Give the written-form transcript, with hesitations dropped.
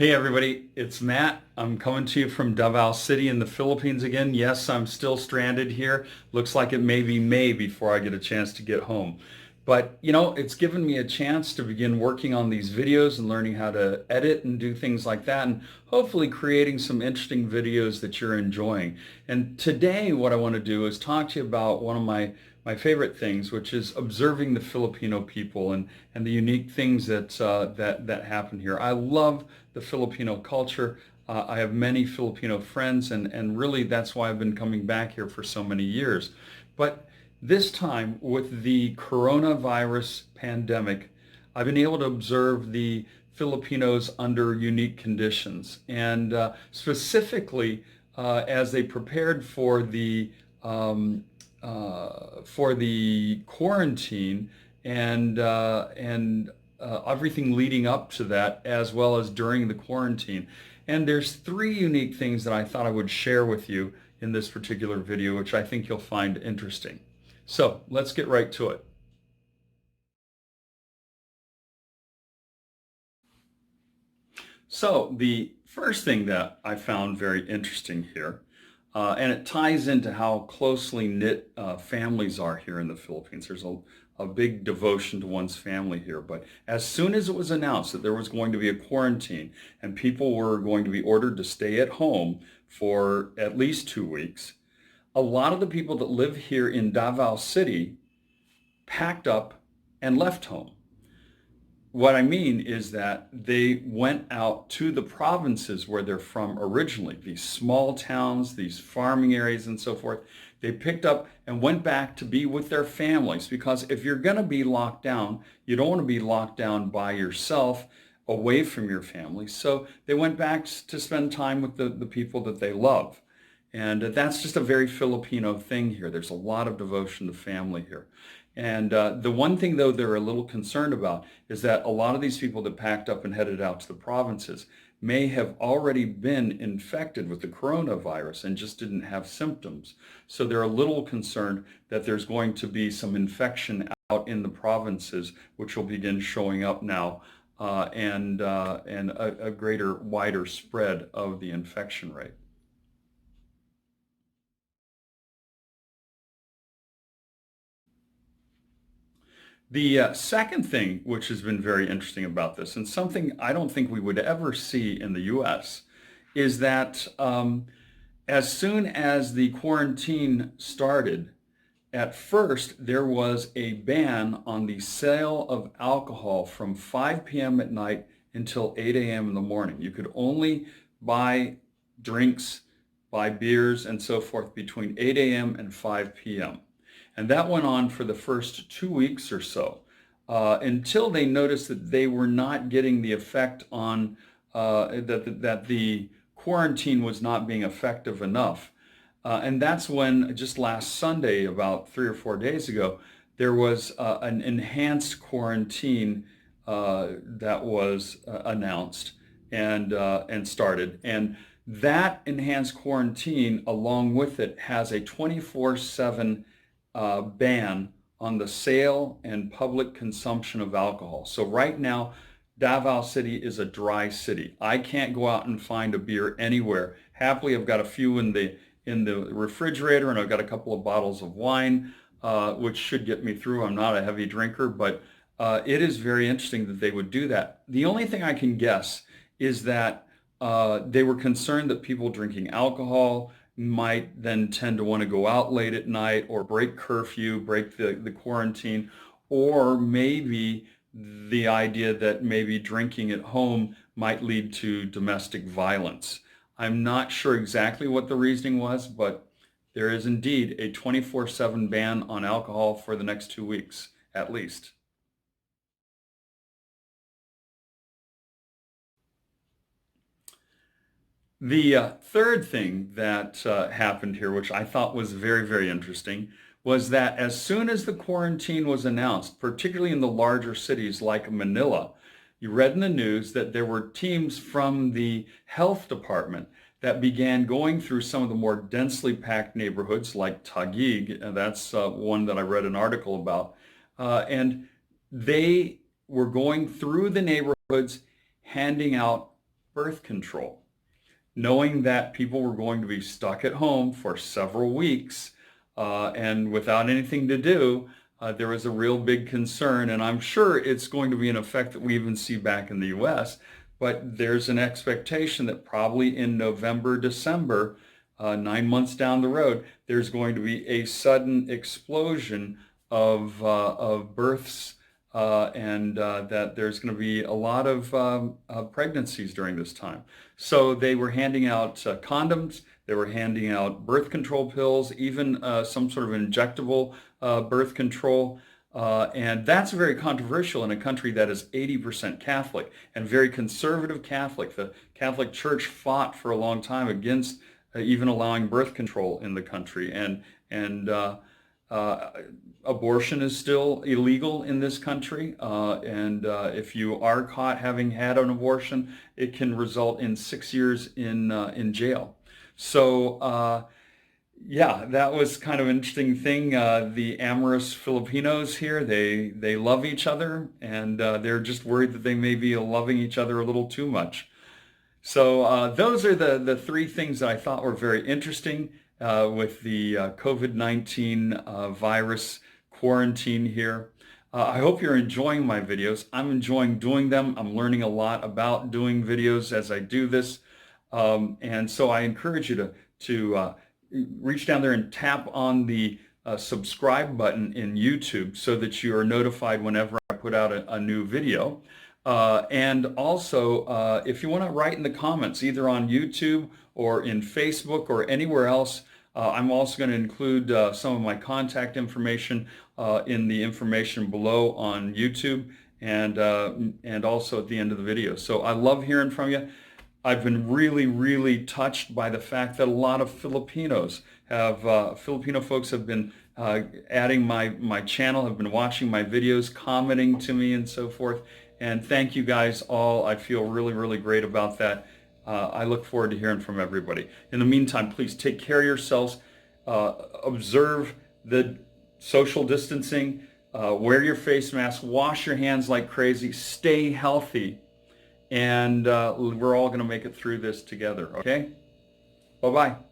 Hey everybody, it's Matt. I'm coming to you from Davao City in the Philippines again. Yes, I'm still stranded here. Looks like it may be May before I get a chance to get home. But it's given me a chance to begin working on these videos and learning how to edit and do things like that, and hopefully creating some interesting videos that you're enjoying. And today what I want to do is talk to you about one of my favorite things, which is observing the Filipino people and the unique things that happen here. I love the Filipino culture. I have many Filipino friends, and really that's why I've been coming back here for so many years. But this time, with the coronavirus pandemic, I've been able to observe the Filipinos under unique conditions, and specifically as they prepared for the quarantine and everything leading up to that, as well as during the quarantine. And there's three unique things that I thought I would share with you in this particular video, which I think you'll find interesting. So let's get right to it. So the first thing that I found very interesting here, and it ties into how closely knit families are here in the Philippines. There's a big devotion to one's family here. But as soon as it was announced that there was going to be a quarantine and people were going to be ordered to stay at home for at least 2 weeks, a lot of the people that live here in Davao City packed up and left home. What I mean is that they went out to the provinces where they're from originally, these small towns, these farming areas and so forth. They picked up and went back to be with their families, because if you're going to be locked down, you don't want to be locked down by yourself away from your family. So they went back to spend time with the people that they love. And that's just a very Filipino thing here. There's a lot of devotion to family here. And the one thing, though, they're a little concerned about is that a lot of these people that packed up and headed out to the provinces may have already been infected with the coronavirus and just didn't have symptoms. So they're a little concerned that there's going to be some infection out in the provinces, which will begin showing up now, and a greater, wider spread of the infection rate. The second thing, which has been very interesting about this, and something I don't think we would ever see in the US, is that as soon as the quarantine started, at first there was a ban on the sale of alcohol from 5 p.m. at night until 8 a.m. in the morning. You could only buy drinks, buy beers, and so forth between 8 a.m. and 5 p.m. And that went on for the first 2 weeks or so, until they noticed that they were not getting the effect on, that the quarantine was not being effective enough. And that's when, just last Sunday, about 3 or 4 days ago, there was an enhanced quarantine that was announced and started. And that enhanced quarantine, along with it, has a 24/7 ban on the sale and public consumption of alcohol. So right now, Davao City is a dry city. I can't go out and find a beer anywhere. Happily, I've got a few in the refrigerator, and I've got a couple of bottles of wine, which should get me through. I'm not a heavy drinker, but it is very interesting that they would do that. The only thing I can guess is that they were concerned that people drinking alcohol might then tend to want to go out late at night or break curfew, break the quarantine, or maybe the idea that maybe drinking at home might lead to domestic violence. I'm not sure exactly what the reasoning was, but there is indeed a 24/7 ban on alcohol for the next 2 weeks, at least. The third thing that happened here, which I thought was very, very interesting, was that as soon as the quarantine was announced, particularly in the larger cities like Manila, you read in the news that there were teams from the health department that began going through some of the more densely packed neighborhoods like Taguig. That's one that I read an article about. And they were going through the neighborhoods handing out birth control, knowing that people were going to be stuck at home for several weeks and without anything to do. There was a real big concern, and I'm sure it's going to be an effect that we even see back in the U.S., but there's an expectation that probably in November, December, 9 months down the road, there's going to be a sudden explosion of births, and that there's going to be a lot of pregnancies during this time. So they were handing out condoms, they were handing out birth control pills, even some sort of injectable birth control. And that's very controversial in a country that is 80% Catholic and very conservative Catholic. The Catholic Church fought for a long time against even allowing birth control in the country. And abortion is still illegal in this country. And if you are caught having had an abortion, it can result in 6 years in jail. So yeah, that was kind of an interesting thing. The amorous Filipinos here, they love each other, and they're just worried that they may be loving each other a little too much. So those are the three things that I thought were very interesting with the COVID-19 virus quarantine here. I hope you're enjoying my videos. I'm enjoying doing them. I'm learning a lot about doing videos as I do this. And so I encourage you to reach down there and tap on the subscribe button in YouTube so that you are notified whenever I put out a new video. And also, if you want to write in the comments, either on YouTube or in Facebook or anywhere else, I'm also going to include some of my contact information in the information below on YouTube, and also at the end of the video. So I love hearing from you. I've been really, really touched by the fact that a lot of Filipinos have, Filipino folks have been adding my channel, have been watching my videos, commenting to me and so forth. And thank you guys all. I feel really, really great about that. I look forward to hearing from everybody. In the meantime, please take care of yourselves. Observe the social distancing. Wear your face mask. Wash your hands like crazy. Stay healthy. And we're all going to make it through this together, okay? Bye-bye.